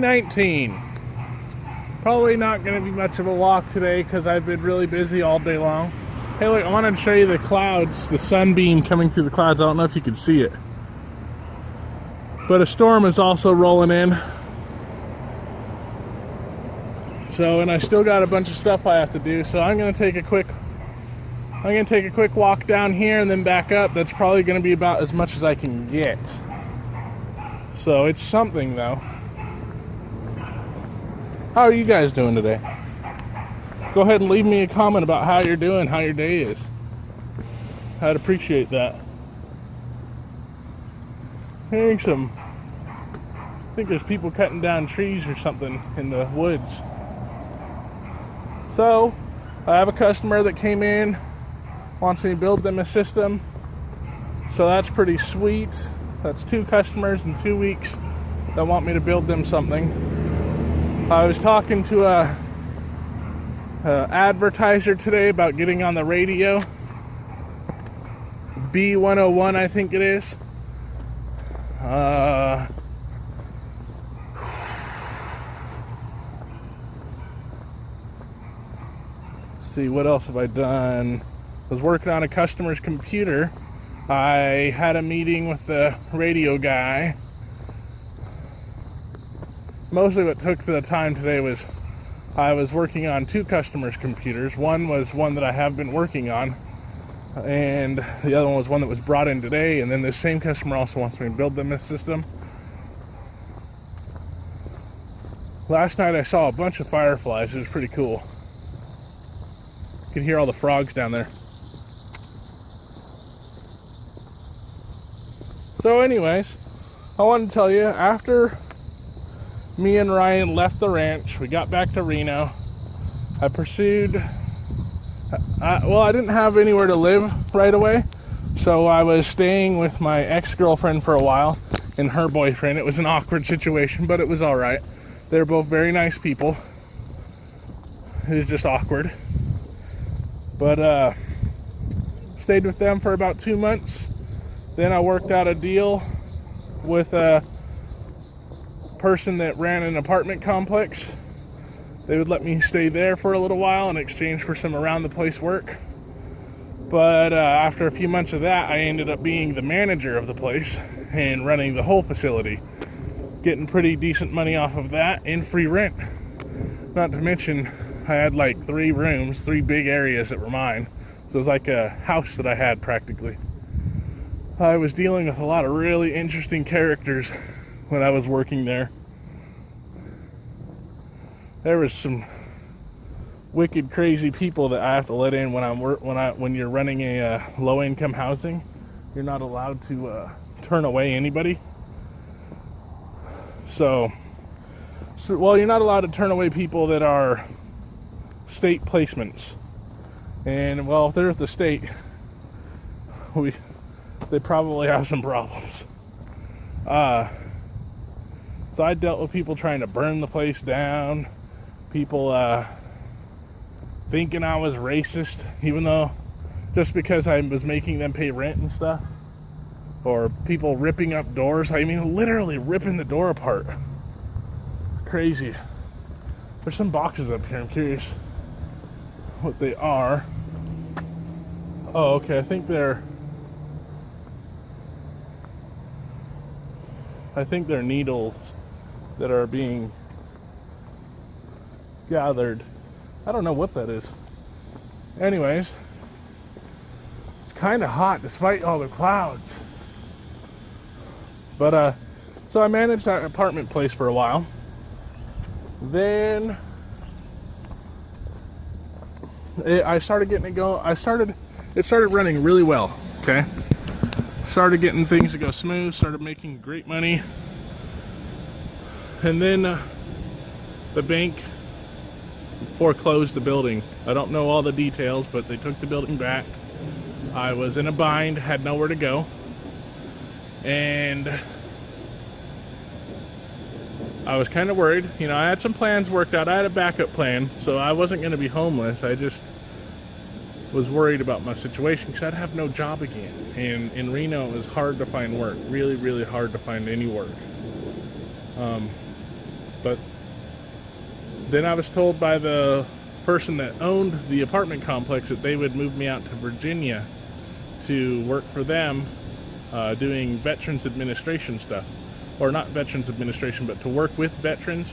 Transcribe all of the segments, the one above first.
3:19. Probably not going to be much of a walk today because I've been really busy all day long. Hey, look, I wanted to show you the clouds, the sunbeam coming through the clouds. I don't know if you can see it. But a storm is also rolling in. So, and I still got a bunch of stuff I have to do. So I'm going to take a quick walk down here and then back up. That's probably going to be about as much as I can get. So it's something though. How are you guys doing today? Go ahead and leave me a comment about how you're doing, how your day is. I'd appreciate that. Hearing I think there's people cutting down trees or something in the woods. So, I have a customer that came in, wants me to build them a system. So that's pretty sweet. That's 2 customers in 2 weeks that want me to build them something. I was talking to a advertiser today about getting on the radio. B101, I think it is. Let's see, what else have I done? I was working on a customer's computer. I had a meeting with the radio guy. Mostly what took the time today was I was working on 2 customers' computers. One was one that I have been working on, and the other one was one that was brought in today, and then this same customer also wants me to build them a system. Last night I saw a bunch of fireflies. It was pretty cool. You can hear all the frogs down there. So anyways, I wanted to tell you, after me and Ryan left the ranch, we got back to Reno. I pursued, I didn't have anywhere to live right away, so I was staying with my ex-girlfriend for a while and her boyfriend. It was an awkward situation, but it was all right. They're both very nice people. It was just awkward. But stayed with them for about 2 months. Then I worked out a deal with a person that ran an apartment complex. They would let me stay there for a little while in exchange for some around the place work. But after a few months of that, I ended up being the manager of the place and running the whole facility, getting pretty decent money off of that and free rent. Not to mention I had like 3 rooms, 3 big areas that were mine. So it was like a house that I had practically. I was dealing with a lot of really interesting characters when I was working there. There was some wicked, crazy people that I have to let in when you're running a low-income housing. You're not allowed to turn away anybody. So, well, you're not allowed to turn away people that are state placements. And well, if they're at the state, they probably have some problems. So I dealt with people trying to burn the place down, people thinking I was racist, even though just because I was making them pay rent and stuff, or people ripping up doors. I mean, literally ripping the door apart. Crazy. There's some boxes up here. I'm curious what they are. Oh, okay. I think they're needles that are being gathered. I don't know what that is. Anyways, it's kind of hot despite all the clouds. But so I managed that apartment place for a while. Then I started getting it going. It started running really well. Okay. Started getting things to go smooth, started making great money. And then the bank foreclosed the building. I don't know all the details, but they took the building back. I was in a bind, had nowhere to go. And I was kind of worried. You know, I had some plans worked out. I had a backup plan, so I wasn't going to be homeless. I just was worried about my situation because I'd have no job again. And in Reno, it was hard to find work. Really, really hard to find any work. But then I was told by the person that owned the apartment complex that they would move me out to Virginia to work for them, doing veterans administration stuff. Or not veterans administration, but to work with veterans.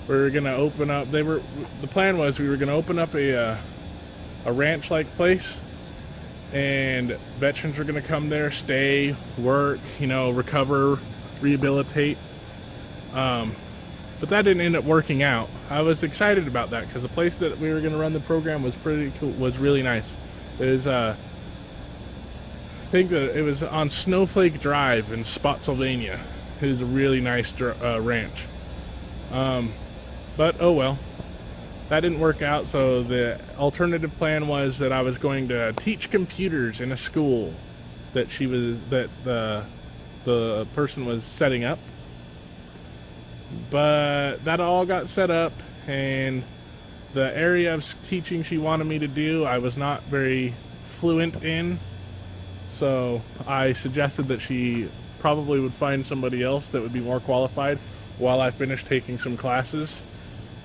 We were going to open up, the plan was we were going to open up a ranch-like place, and veterans were going to come there, stay, work, recover, rehabilitate. But that didn't end up working out. I was excited about that because the place that we were going to run the program was pretty cool, was really nice. It was, I think that it was on Snowflake Drive in Spotsylvania. It was a really nice ranch. But oh well, that didn't work out. So the alternative plan was that I was going to teach computers in a school that the person was setting up. But that all got set up, and the area of teaching she wanted me to do, I was not very fluent in. So I suggested that she probably would find somebody else that would be more qualified while I finished taking some classes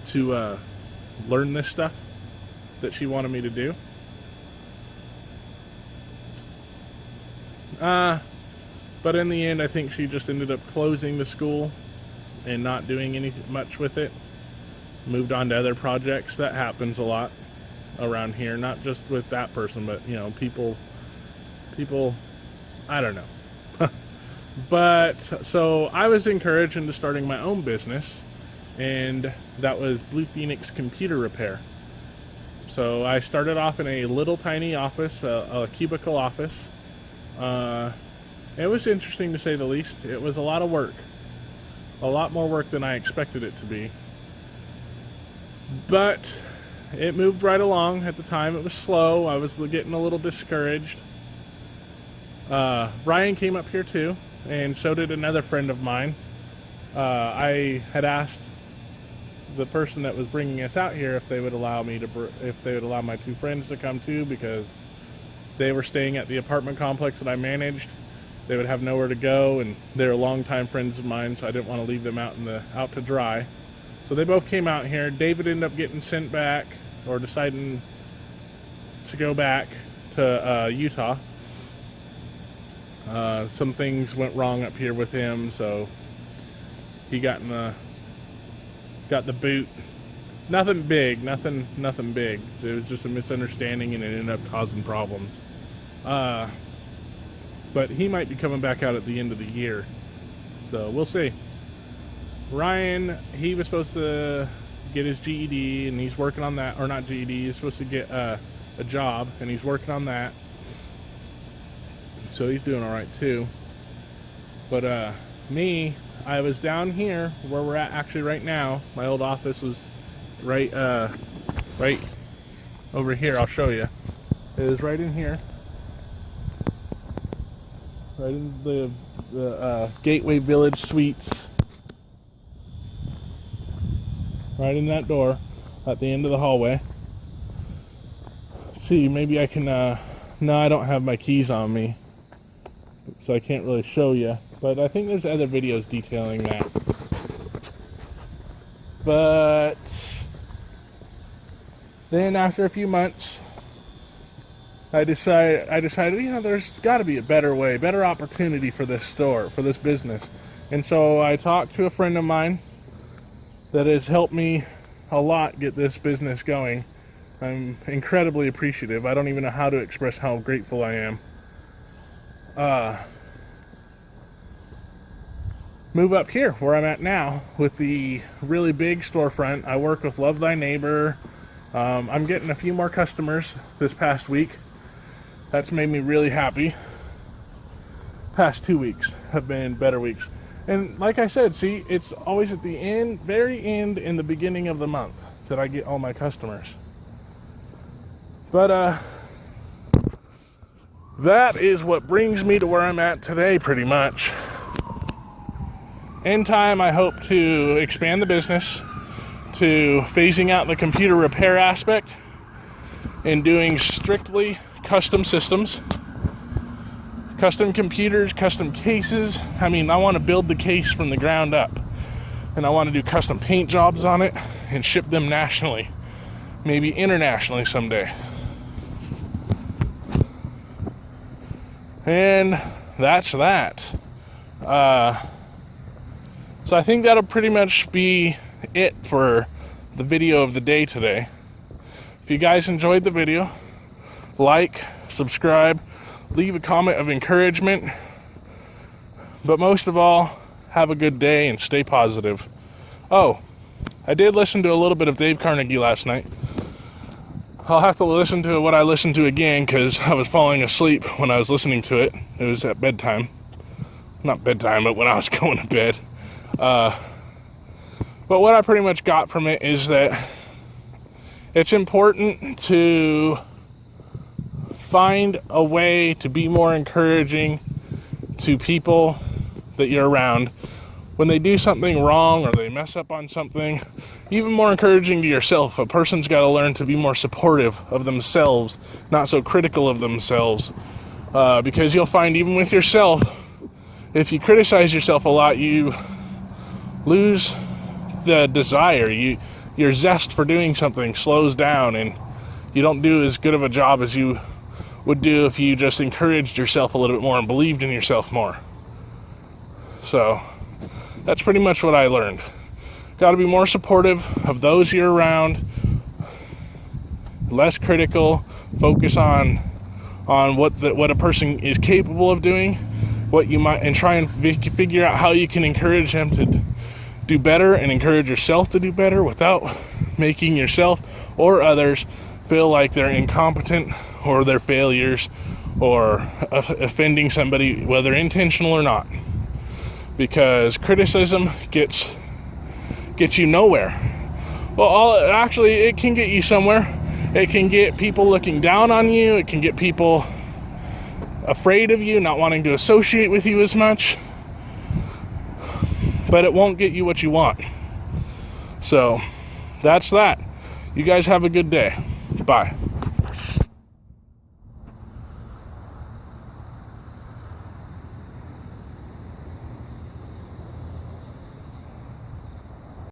to learn this stuff that she wanted me to do. But in the end, I think she just ended up closing the school and not doing much with it. Moved on to other projects. That happens a lot around here, not just with that person, but people, I don't know. But so I was encouraged into starting my own business, and that was Blue Phoenix Computer Repair. So I started off in a little tiny office, a cubicle office. It was interesting to say the least. It was a lot of work. A lot more work than I expected it to be. But it moved right along. At the time, it was slow. I was getting a little discouraged. Ryan came up here too, and so did another friend of mine. I had asked the person that was bringing us out here if they would allow my two friends to come too, because they were staying at the apartment complex that I managed. They would have nowhere to go, and they're longtime friends of mine, so I didn't want to leave them out to dry. So they both came out here. David ended up getting sent back, or deciding to go back to Utah. Some things went wrong up here with him, so he got the boot. Nothing big. It was just a misunderstanding, and it ended up causing problems. But he might be coming back out at the end of the year, so we'll see. Ryan, he was supposed to get his GED, and he's working on that. Or not GED, he's supposed to get a job, and he's working on that. So he's doing all right too. But me, I was down here where we're at actually right now. My old office was right over here. I'll show you. It was right in here. Right in the Gateway Village Suites. Right in that door at the end of the hallway. Let's see, maybe I can, no, I don't have my keys on me, so I can't really show you, but I think there's other videos detailing that. But then after a few months, I decided, there's got to be a better way, better opportunity for this store, for this business. And so I talked to a friend of mine that has helped me a lot get this business going. I'm incredibly appreciative. I don't even know how to express how grateful I am. Move up here where I'm at now with the really big storefront. I work with Love Thy Neighbor. I'm getting a few more customers this past week. That's made me really happy. Past 2 weeks have been better weeks. And like I said, see, it's always at the end, very end in the beginning of the month that I get all my customers. But that is what brings me to where I'm at today, pretty much. In time, I hope to expand the business to phasing out the computer repair aspect and doing strictly custom systems, custom computers, custom cases. I mean, I want to build the case from the ground up. and I want to do custom paint jobs on it and ship them nationally, maybe internationally someday. And that's that. So I think that'll pretty much be it for the video of the day today. If you guys enjoyed the video, like, subscribe, leave a comment of encouragement, but most of all, have a good day and stay positive. Oh, I did listen to a little bit of Dave Carnegie last night. I'll have to listen to what I listened to again because I was falling asleep when I was listening to it. It was at bedtime. Not bedtime, but when I was going to bed. But what I pretty much got from it is that it's important to find a way to be more encouraging to people that you're around when they do something wrong or they mess up on something. Even more encouraging to yourself. A person's got to learn to be more supportive of themselves, not so critical of themselves, because you'll find even with yourself, if you criticize yourself a lot, you lose the desire. Your zest for doing something slows down, and you don't do as good of a job as you would do if you just encouraged yourself a little bit more and believed in yourself more. So that's pretty much what I learned. Got to be more supportive of those you're around, less critical, focus on what a person is capable of doing, what you might, and try and figure out how you can encourage them to do better and encourage yourself to do better without making yourself or others feel like they're incompetent or they're failures or offending somebody, whether intentional or not. Because criticism gets you nowhere. Well, actually, it can get you somewhere. It can get people looking down on you. It can get people afraid of you, not wanting to associate with you as much. But it won't get you what you want. So, that's that. You guys have a good day. Bye.